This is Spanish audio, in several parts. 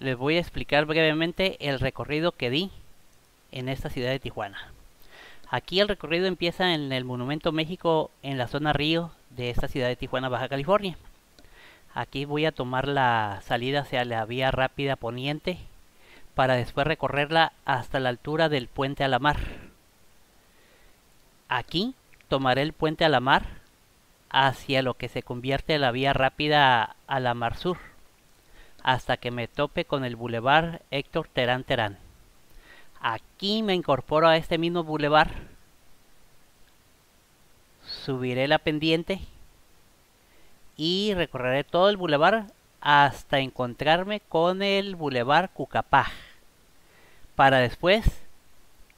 les voy a explicar brevemente el recorrido que di en esta ciudad de Tijuana. Aquí el recorrido empieza en el Monumento México, en la zona Río de esta ciudad de Tijuana, Baja California. Aquí voy a tomar la salida hacia la vía rápida poniente para después recorrerla hasta la altura del puente a la mar. Aquí tomaré el puente a la mar hacia lo que se convierte en la vía rápida a la mar sur, hasta que me tope con el bulevar Héctor Terán Terán. Aquí me incorporo a este mismo bulevar, subiré la pendiente y recorreré todo el bulevar hasta encontrarme con el bulevar Cucapá, para después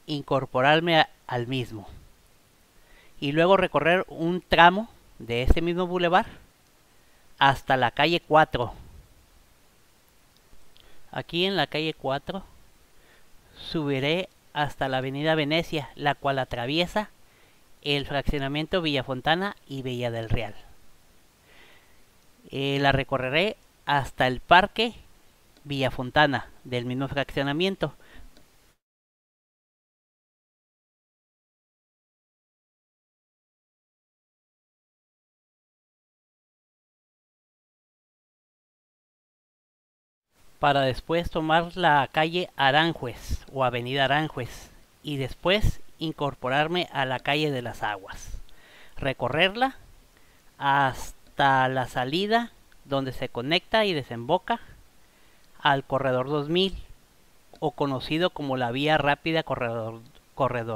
incorporarme al mismo y luego recorrer un tramo de este mismo bulevar hasta la calle 4. Aquí en la calle 4 subiré hasta la avenida Venecia, la cual atraviesa el fraccionamiento Villa Fontana y Villa del Real. La recorreré hasta el parque Villa Fontana del mismo fraccionamiento. Para después tomar la calle Aranjuez o avenida Aranjuez y después incorporarme a la calle de las Aguas, recorrerla hasta la salida donde se conecta y desemboca al Corredor 2000, o conocido como la vía rápida Corredor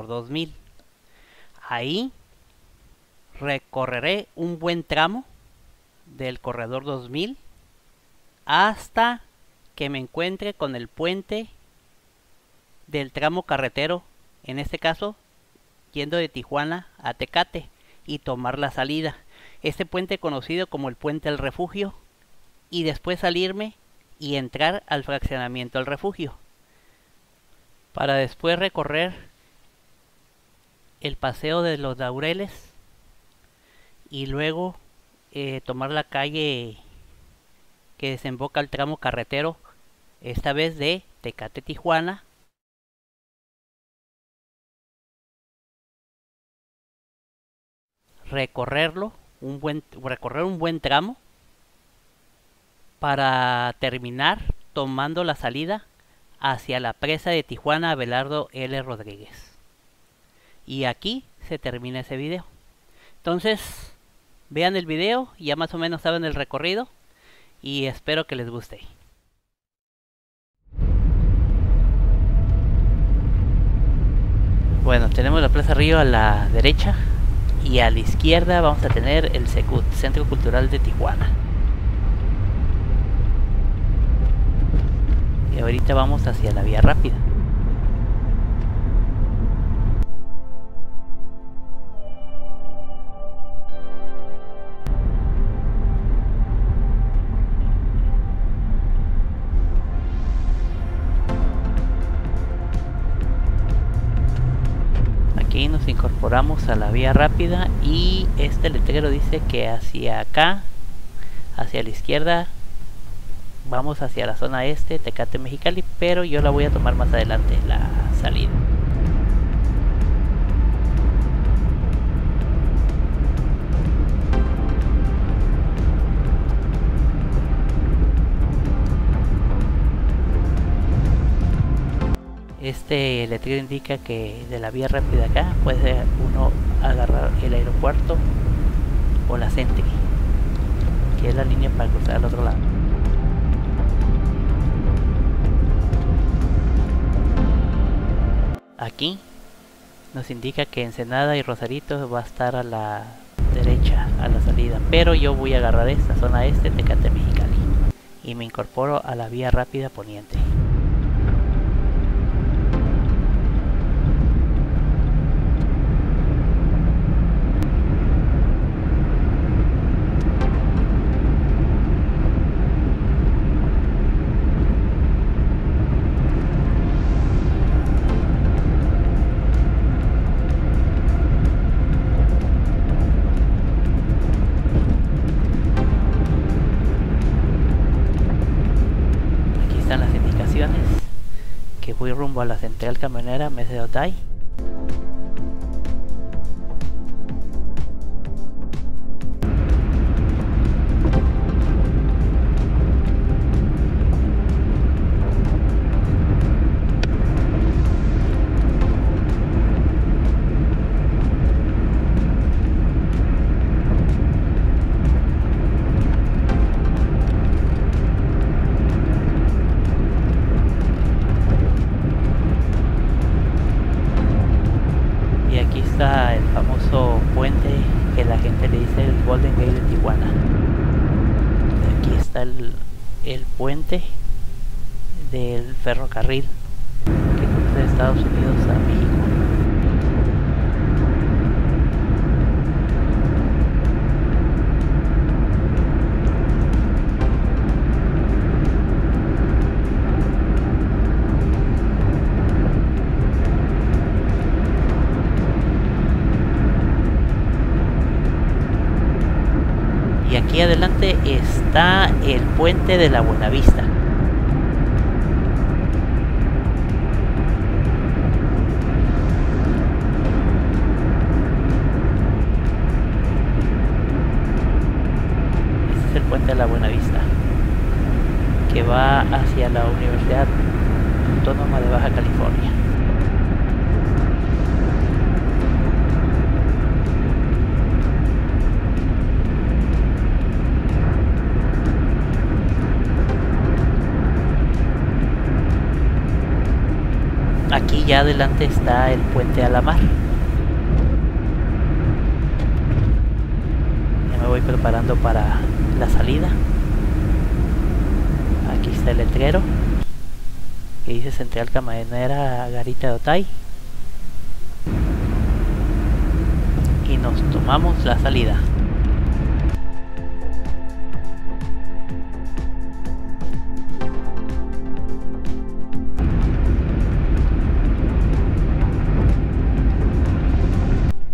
2000. Ahí recorreré un buen tramo del Corredor 2000 hasta que me encuentre con el puente del tramo carretero, en este caso yendo de Tijuana a Tecate, y tomar la salida, este puente conocido como el puente del refugio, y después salirme y entrar al fraccionamiento del refugio, para después recorrer el paseo de los Laureles y luego tomar la calle que desemboca al tramo carretero, esta vez de Tecate Tijuana, recorrer un buen tramo para terminar tomando la salida hacia la presa de Tijuana Abelardo L. Rodríguez. Y aquí se termina ese video. Entonces, vean el video, ya más o menos saben el recorrido y espero que les guste. Bueno, tenemos la Plaza Río a la derecha y a la izquierda vamos a tener el CECUT, Centro Cultural de Tijuana. Y ahorita vamos hacia la vía rápida. Aquí nos incorporamos a la vía rápida y este letrero dice que hacia acá, hacia la izquierda, vamos hacia la zona este, Tecate Mexicali, pero yo la voy a tomar más adelante, la salida. Este letrero indica que de la vía rápida acá puede uno agarrar el aeropuerto o la Sentry, que es la línea para cruzar al otro lado. Aquí nos indica que Ensenada y Rosarito va a estar a la derecha, a la salida, pero yo voy a agarrar esta zona este, Tecate Mexicali, y me incorporo a la vía rápida poniente. Están las voy rumbo a la central camionera Mesa de Otay. El famoso puente que la gente le dice el Golden Gate de Tijuana. Aquí está el puente del ferrocarril que cruza de Estados Unidos a México. Y aquí adelante está el puente de la Buenavista. Este es el puente de la Buenavista, que va hacia la Universidad Autónoma de Baja California. Aquí ya adelante está el puente a la mar. Ya me voy preparando para la salida. Aquí está el letrero que dice Central Camionera Garita de Otay. Y nos tomamos la salida.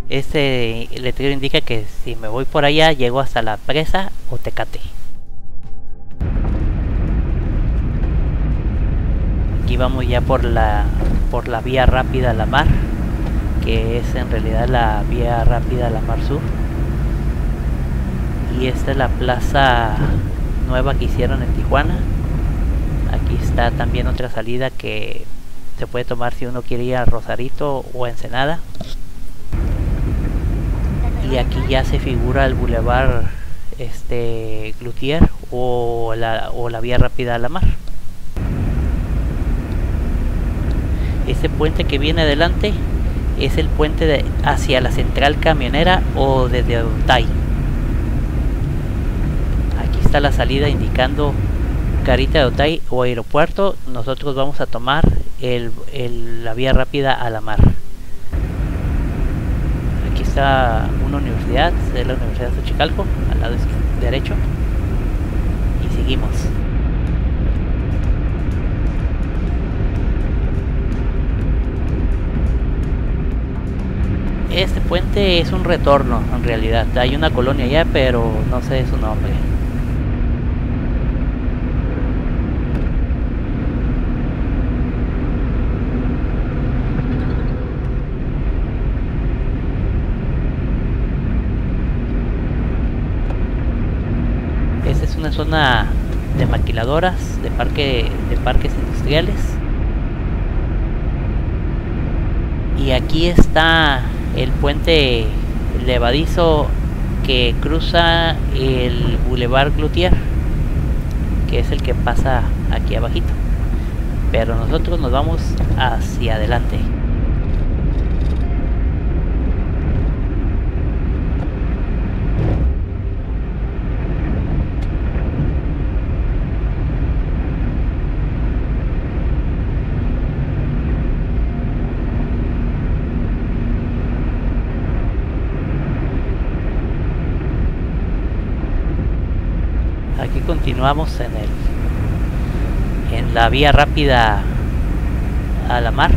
Este letrero indica que si me voy por allá llego hasta la presa o Tecate. Aquí vamos ya por la vía rápida a la mar, que es en realidad la vía rápida a la mar sur. Y esta es la plaza nueva que hicieron en Tijuana. Aquí está también otra salida que se puede tomar si uno quiere ir a Rosarito o a Ensenada. Y aquí ya se figura el Boulevard Cloutier o la vía rápida a la mar. Este puente que viene adelante es el puente hacia la central camionera o desde Otay. Aquí está la salida indicando Garita de Otay o aeropuerto. Nosotros vamos a tomar la vía rápida a la mar. Está una universidad, es la Universidad de Xochicalco, al lado derecho, y seguimos. Este puente es un retorno, en realidad. Hay una colonia allá, pero no sé su nombre. Esta es una zona de maquiladoras, de parques industriales. Y aquí está el puente levadizo que cruza el Boulevard Cloutier, que es el que pasa aquí abajito. Pero nosotros nos vamos hacia adelante. Aquí continuamos en la vía rápida a la mar.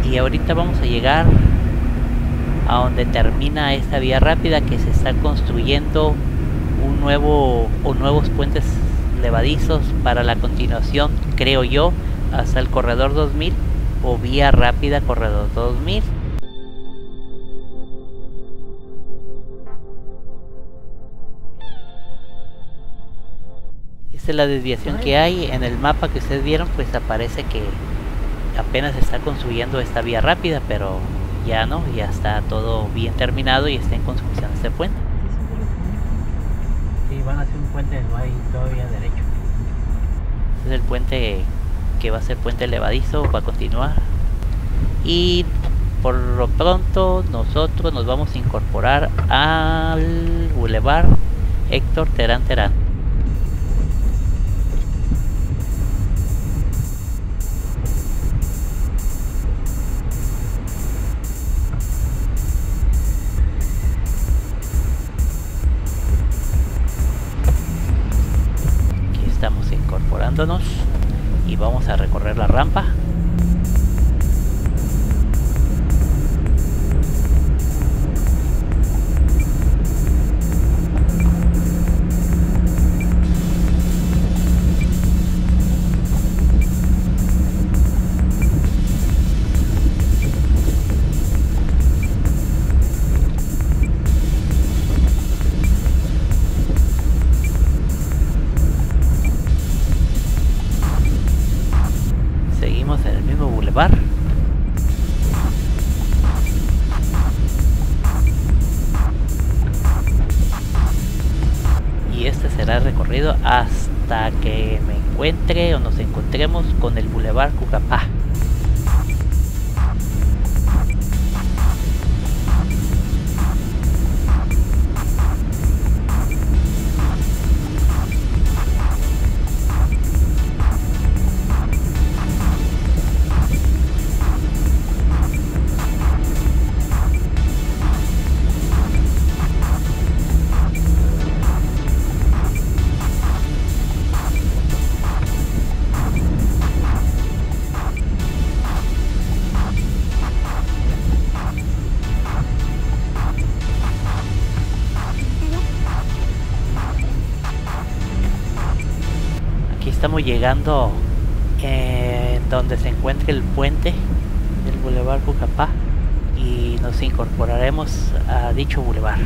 Y ahorita vamos a llegar a donde termina esta vía rápida, que se está construyendo un nuevo o nuevos puentes levadizos para la continuación, creo yo, hasta el corredor 2000 o vía rápida corredor 2000. Esta es la desviación que hay en el mapa que ustedes vieron. Pues aparece que apenas se está construyendo esta vía rápida, pero ya no, ya está todo bien terminado y está en construcción este puente. Sí, van a hacer un puente, no hay todavía derecho. Este es el puente que va a ser puente levadizo, va a continuar. Y por lo pronto nosotros nos vamos a incorporar al Boulevard Héctor Terán Terán. Estamos incorporándonos y vamos a recorrer la rampa. Seguimos en el mismo bulevar. Y este será el recorrido hasta que me encuentre o nos encontremos con el Boulevard Cucapá. Estamos llegando donde se encuentra el puente del Boulevard Cucapá y nos incorporaremos a dicho bulevar.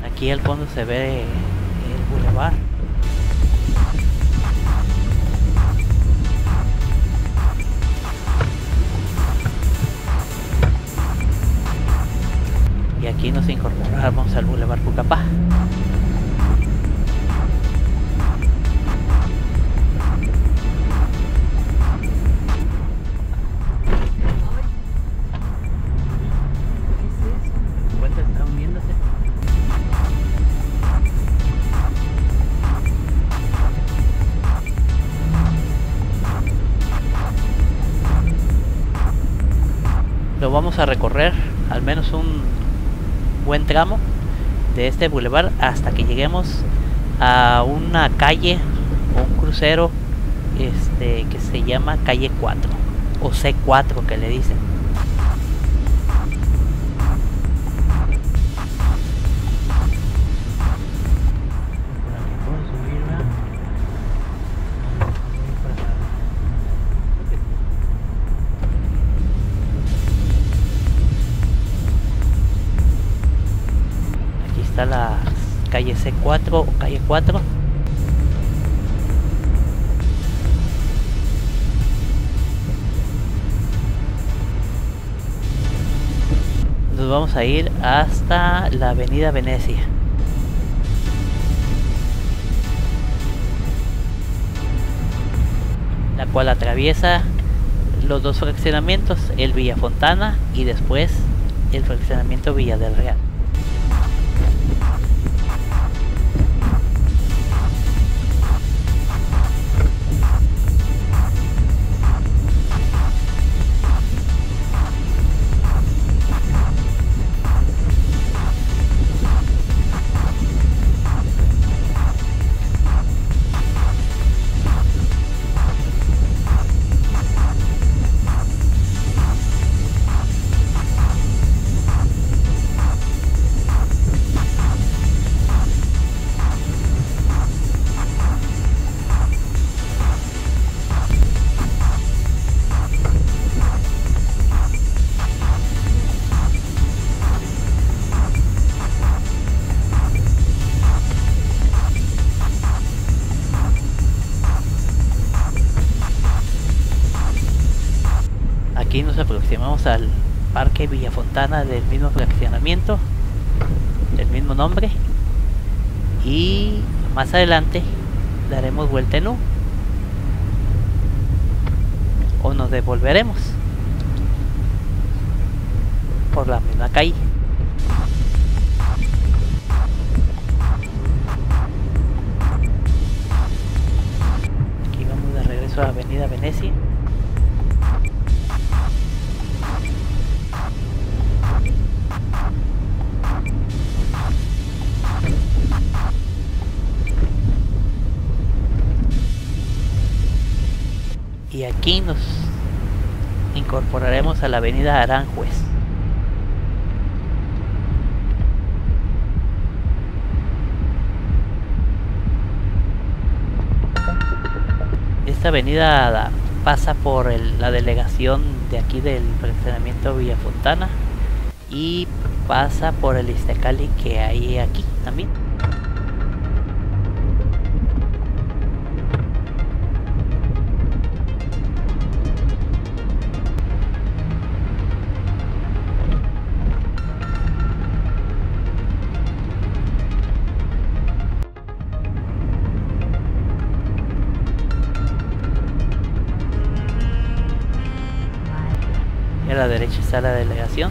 Aquí al fondo se ve el bulevar. Y aquí nos incorporamos al Boulevard Cucapá. El puente está hundiéndose. Lo vamos a recorrer al menos un buen tramo de este bulevar hasta que lleguemos a una calle o un crucero que se llama calle 4 o C4 que le dicen. Está la calle C4 o calle 4. Nos vamos a ir hasta la avenida Venecia. La cual atraviesa los dos fraccionamientos, el Villa Fontana y después el fraccionamiento Villa del Real. Aquí nos aproximamos al Parque Villafontana del mismo fraccionamiento, del mismo nombre, y más adelante daremos vuelta en U o nos devolveremos por la misma calle. Aquí vamos de regreso a Avenida Venecia. Y aquí nos incorporaremos a la Avenida Aranjuez. Esta avenida pasa por la delegación de aquí del fraccionamiento Villafontana y pasa por el Iztacali que hay aquí también. A la derecha está la delegación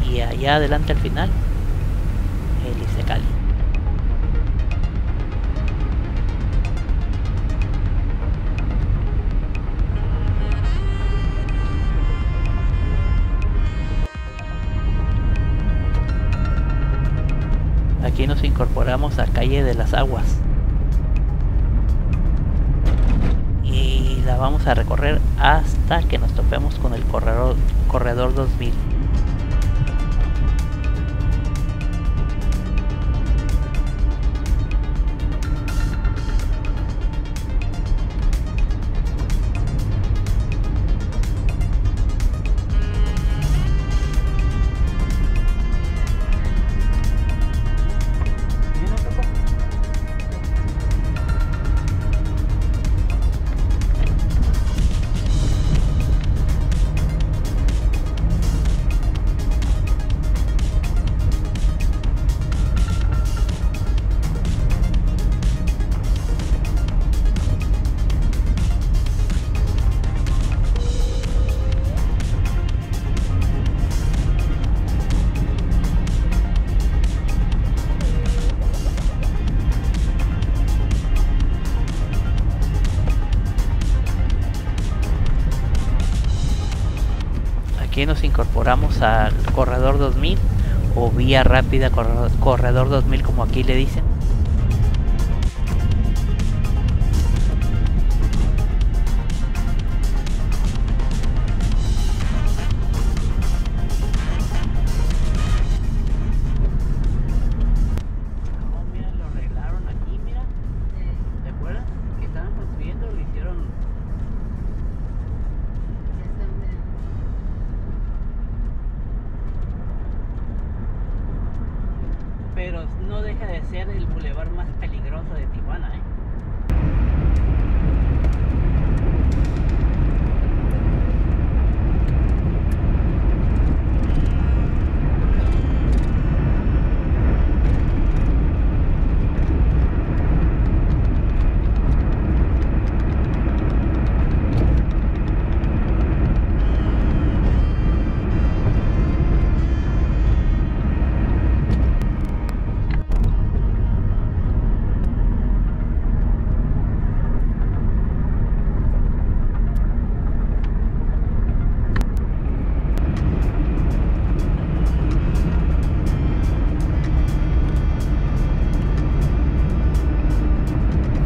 y allá adelante al final el Iztacali. Aquí nos incorporamos a Calle de las Aguas y la vamos a recorrer hasta que nos topemos con el corredor 2000. Aquí nos incorporamos al corredor 2000 o vía rápida corredor 2000 como aquí le dicen. Pero no deja de ser el bulevar más peligroso de Tijuana, ¿eh?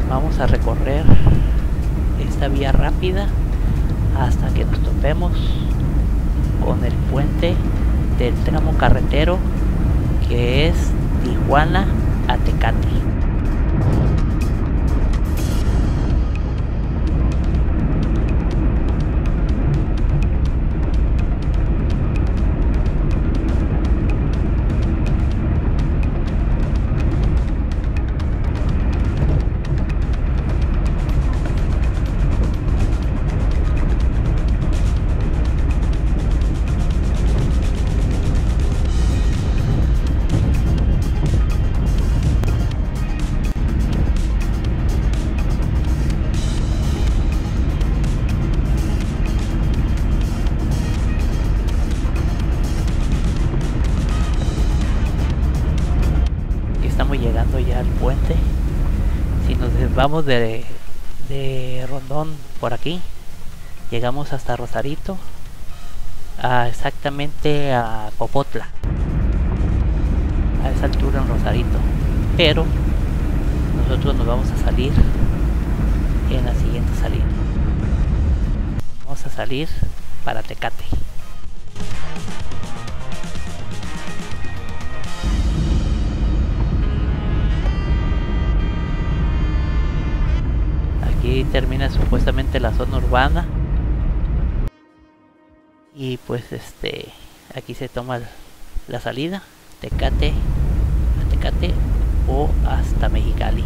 Vamos a recorrer esta vía rápida hasta que nos topemos con el puente del tramo carretero que es Tijuana a Tecate. estamos llegando ya al puente. Si nos vamos de Rondón por aquí, llegamos hasta Rosarito, exactamente a Popotla, a esa altura en Rosarito. Pero nosotros nos vamos a salir en la siguiente salida. Vamos a salir para Tecate. Aquí termina supuestamente la zona urbana y pues aquí se toma la salida Tecate a Tecate o hasta Mexicali.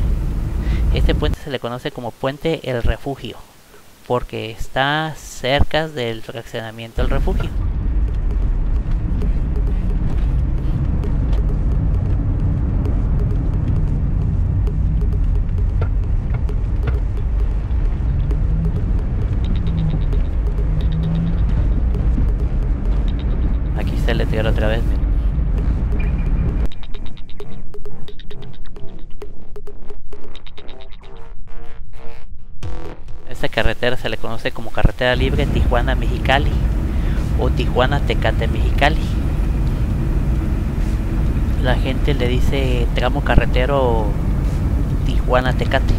Este puente se le conoce como Puente El Refugio porque está cerca del fraccionamiento El Refugio. Aquí se le tira otra vez. Esta carretera se le conoce como carretera libre Tijuana-Mexicali o Tijuana-Tecate-Mexicali. La gente le dice tramo carretero Tijuana-Tecate.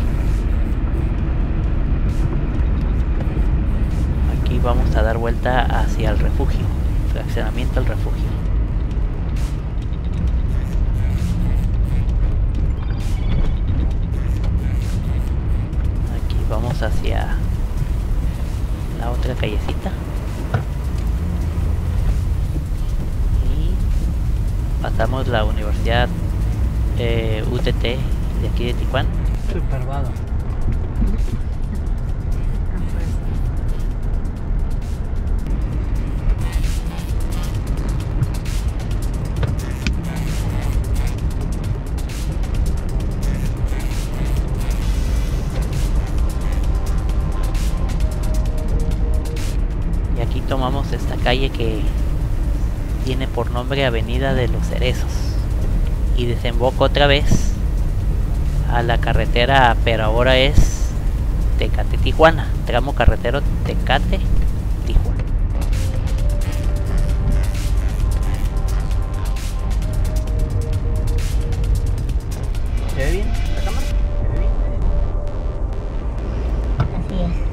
Aquí vamos a dar vuelta hacia el refugio, fraccionamiento al refugio. Vamos hacia la otra callecita y pasamos la universidad UTT de aquí de Tijuana. Supervado. Tomamos esta calle que tiene por nombre Avenida de los Cerezos y desemboca otra vez a la carretera, pero ahora es Tecate-Tijuana, tramo carretero Tecate-Tijuana. ¿Se ve bien la cámara? ¿Se ve bien? Así es.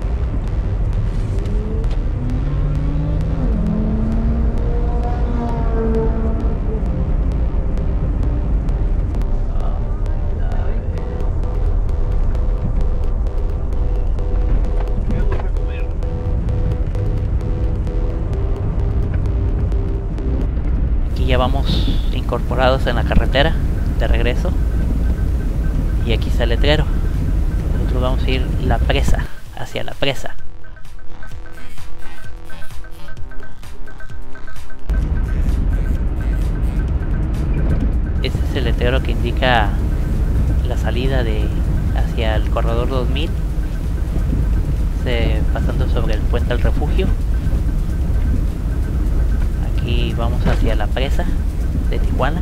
Ya vamos incorporados en la carretera de regreso y aquí está el letrero. Nosotros vamos a ir la presa, hacia la presa. Este es el letrero que indica la salida hacia el corredor 2000, pasando sobre el puente al refugio. Y vamos hacia la presa de Tijuana.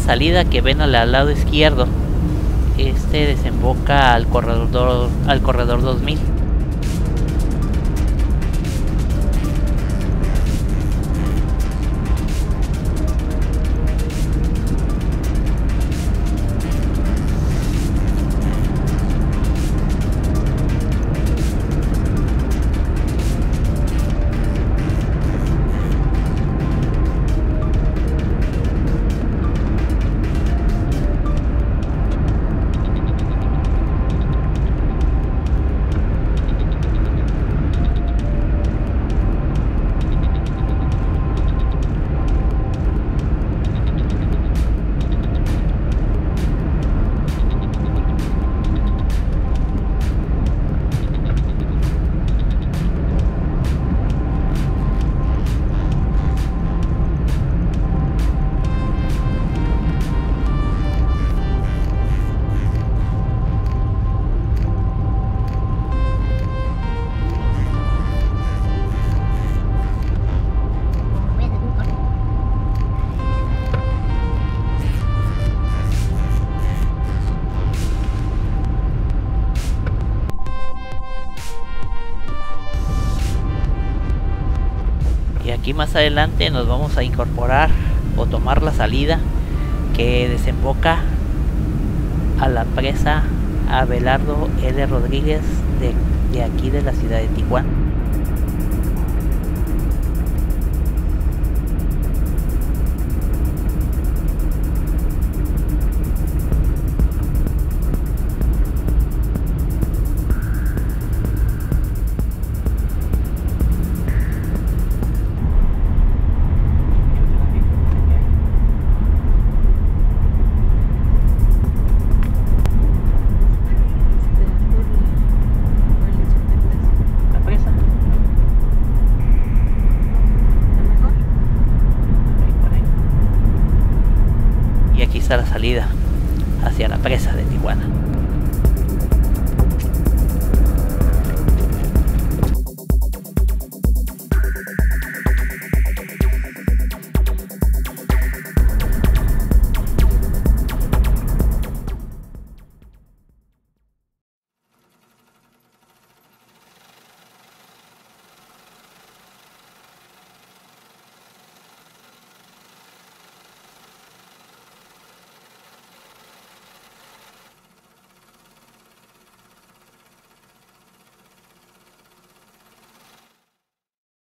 Salida que ven al lado izquierdo, desemboca al corredor 2000. más adelante nos vamos a incorporar o tomar la salida que desemboca a la presa Abelardo L. Rodríguez de aquí de la ciudad de Tijuana. La presa. Por ahí. Y aquí está la salida hacia la presa de Tijuana.